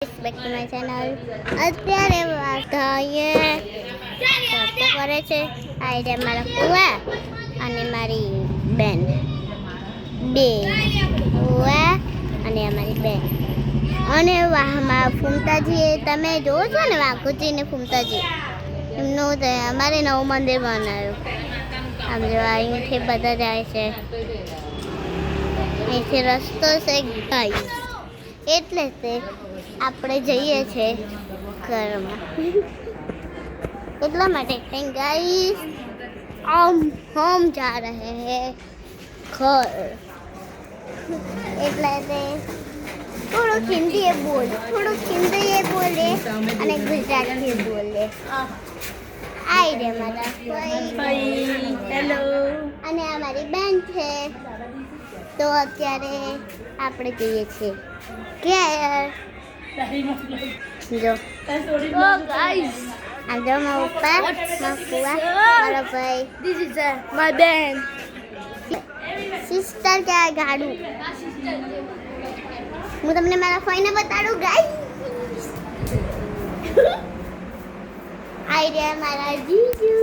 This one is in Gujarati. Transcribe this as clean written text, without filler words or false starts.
Back to my channel. અત્યારે વાતાએ ચર્ચા કરે છે. આ છે મારા ફુવા અને મારી બેન. બે ફુવા અને અમારી બેન. અને વાહમાં ફૂમતાજી તમે જોવો છો ને, વાઘુજી ને ફૂમતાજી એમનું અમારે નવું મંદિર બનાવ્યું. આમ જો અહીંથી બધા જાય છે, અહીંથી રસ્તો છે ગાઈસ, એટલે તે આપણે જઈએ છીએ ઘરમાં. એટલા માટે ગાઈસ हम जा रहे हैं घर. એટલે તે થોડુંક હિન્દી એ બોલે, થોડુંક હિન્દી એ બોલે અને ગુજરાતી એ બોલે. આઈ રે મારા ભાઈ, હેલો. અને આ મારી બેન છે. તો અત્યારે આપણે જઈએ છીએ ઘેર. જો ગાઈસ, આ જો મારા પપ્પા, મારા ફુવા, મારા ભાઈ. ધીસ ઇઝ માય બેન સિસ્ટર. ક્યાં ગાડું હું તમને મારા ફોઈને બતાડું ગાઈસ. આઈ રે મારા જીજુ.